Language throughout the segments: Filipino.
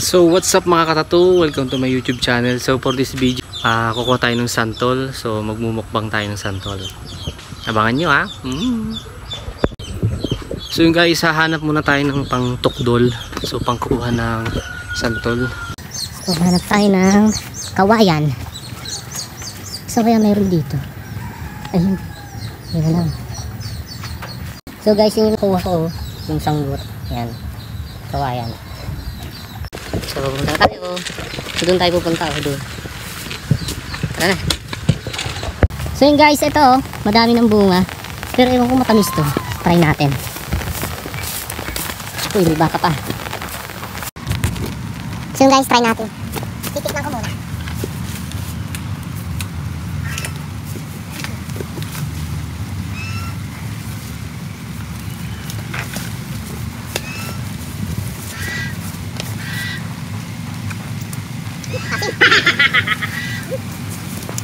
So what's up mga katatu, welcome to my YouTube channel. So for this video, kukuha tayo ng santol. So magmumukbang tayo ng santol. Abangan nyo ha. So yung guys, hahanap muna tayo ng pang tukdol. So pangkuha ng santol. So hanap tayo ng kawayan. So kaya mayroon dito. Ayun, yun na lang. So guys, yung nakuha ko, yung sanggut. Yan, kawayan. So pupunta tayo. So doon tayo pupunta. Doon. Tara na. So yun guys, ito madami ng bunga. Pero ewan ko matamis to. Try natin. Uy, may baka pa. So yun guys, try natin. Titikman ko muna.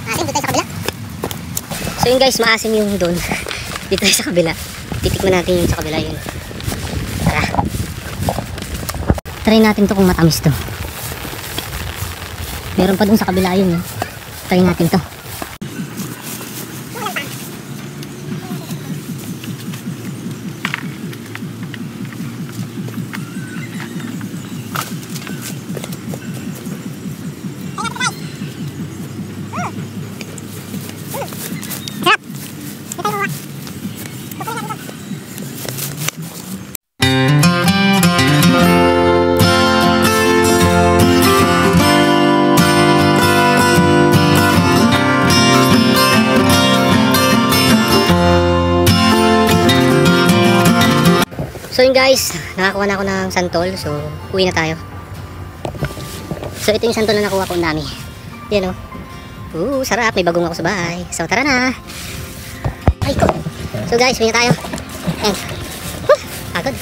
Asim dito tayo sa kabila. So yun guys, maasim yung doon. Dito tayo sa kabila. Titikman natin yung sa kabila yun. Tara. Try natin to kung matamis to. Meron pa dun sa kabila yun. Try natin to. So yun guys, nakakuha na ako ng santol. So uwi na tayo. So ito yung santol na nakuha ko, ang dami. Yan o. Sarap, may bagong ako sa bahay. So tara na. Ay ko. So guys, uwi na tayo. And agad,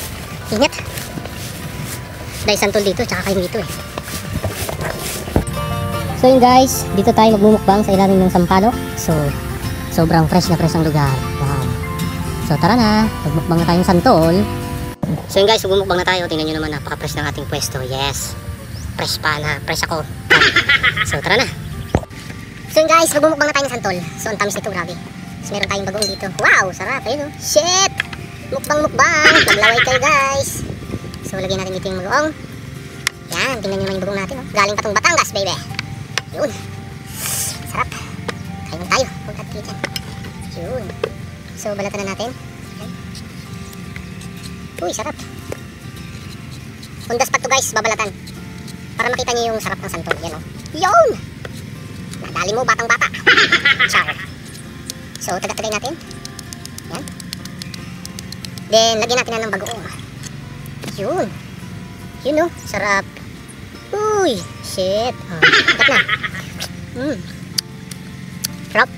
ingat. Dahil santol dito, tsaka kayo dito eh. So yun guys, dito tayo magmumukbang sa ilalim ng sampalok. So sobrang fresh na fresh ang lugar. Wow. So tara na, magmukbang na tayong santol. So yun guys, bumukbang na tayo. Tingnan nyo naman, napaka-fresh ng ating pwesto. Yes, fresh pa na, fresh ako. So tara na. So yun guys, bumukbang na tayo ng santol. So ang tamis nito, grabe. So meron tayong bagoong dito. Wow, sarap, ayun o. Shit, mukbang. Maglaway kayo guys. So lagyan natin dito yung bagoong. Yan, tingnan nyo naman yung bagoong natin o. Galing pa tong Batangas, baby. Yun, sarap. Kain tayo, huwag at dyan. Yun. So balatan na natin. Uy, sarap. Undas pa to guys, babalatan. Para makita niyo yung sarap ng santol. Yan o. Yun! Nadali mo, batang bata. Char. So, taga-tagay natin. Yan. Then, lagyan natin na ng bagoong. Yun. Yun o, sarap. Uy, shit. Tagat na. Sarap.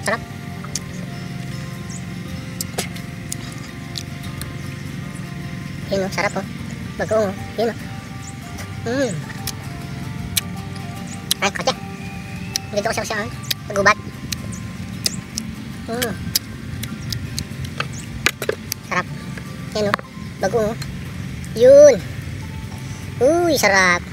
Sarap. Yun o, sarap o. Bagoong o. Yun o. Ay, kate. Dito ko siya pagubat. Sarap. Yun o. Bagoong o. Yun. Uy, sarap.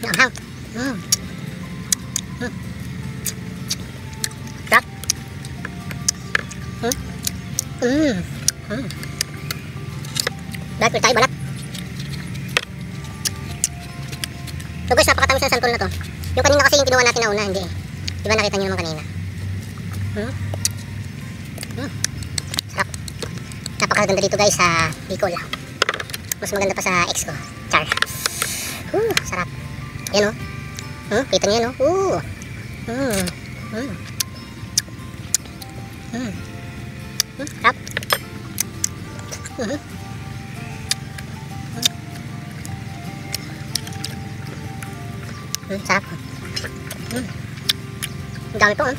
Anghang. Sarap. Balat, tayo balat. So guys, napakatamis ng santol na to. Yung kanina kasi yung kinuha natin na una, hindi eh. Diba nakita nyo naman kanina? Sarap. Napakaganda dito guys sa Bicol. Mas maganda pa sa ex ko. Char. Sarap. Yan o. Kita nyo yan o. Sarap. Sarap. Ang dami po o.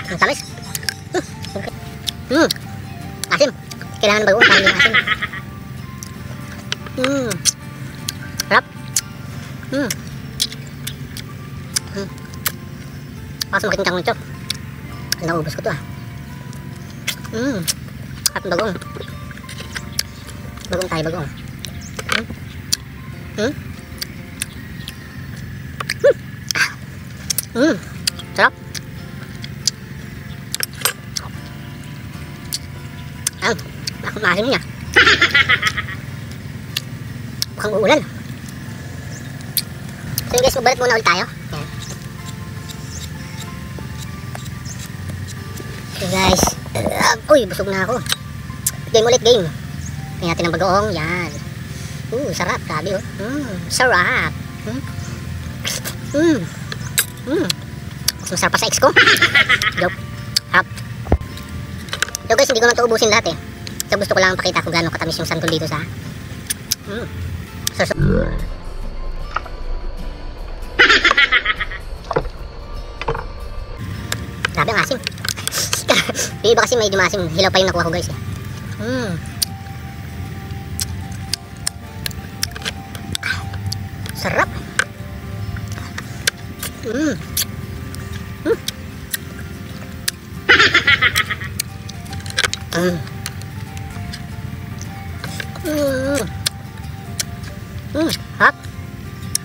Ang tamis. Asim. Kailangan bagoong para yung asim. Sarap. Pas makin kencang ito. Naubos ko to ah. At bagong. Bagong tayo, bagong. Sarap. Ang maasim niya. Mukhang uulan. So guys, magbalik muna ulit tayo. Yan. So guys, uy, busog na ako. Game ulit, game. Tingnan natin ang bagoong, yan. Sarap, grabe oh. Sarap. Mas masarap pa sa ex ko. Joke. Harap. So guys, hindi ko na ito ubusin lahat eh. So gusto ko lang pakita kung gaano katamis yung santol dito sa grabe ang asim. Yung iba kasi medyo maasim. Hilaw pa yung nakuha ko guys eh. Sarap. Hap.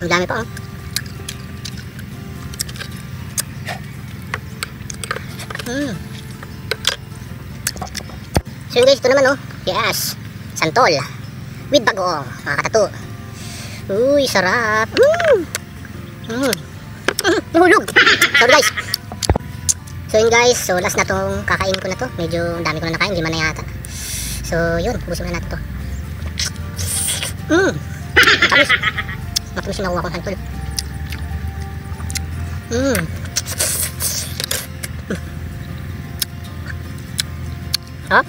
Ang dami pa oh. So guys, ito naman oh. Yes. Santol. With bagoong. Mga katato. Uy, sarap. Nahulog. Sorry guys. So yun guys, so last na tong kakain ko na to. Medyo dami ko na nakain, 5 na yata. So yun, ubusin na natin to. Matamis. Matamis yung nakuha kong santol. Hop.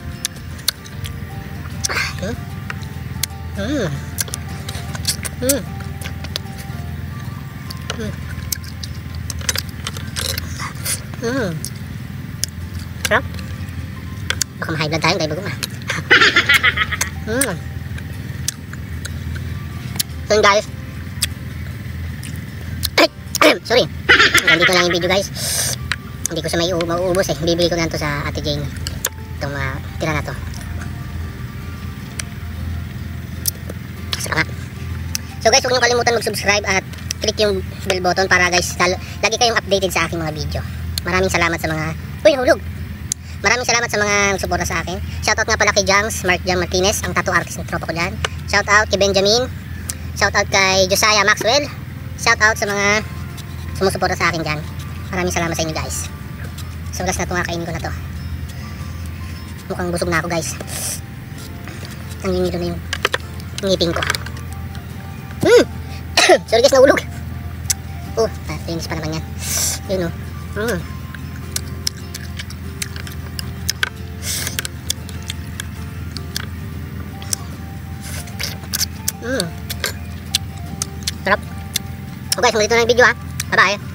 Sarap. Baka ma-high blood tayo dahil bagong ah. So yun guys. Sorry. Nandito lang yung video guys. Hindi ko siya mauubos eh. Bibili ko na to sa Ate Jane. Itong tira na to. Sarap nga. So guys, huwag niyo kalimutan mag-subscribe at click yung bell button para guys lagi kayong updated sa aking mga video. Maraming salamat sa mga hulog. Maraming salamat sa mga nagsuporta sa akin. Shoutout nga pala kay Jangs, Mark Jam Martinez, ang tattoo artist ng tropa ko dyan. Shoutout kay Benjamin. Shoutout kay Josiah Maxwell. Shoutout sa mga sumusuporta sa akin dyan. Maraming salamat sa inyo guys. So last na itong kakainin ko na to. Mukhang busog na ako guys. Nangingido na yung ngipin ko. Sorry guys, nahulog. Linis pa naman yan. Yun o. Sarap. So guys, hanggang dito na yung video ha. Bye bye.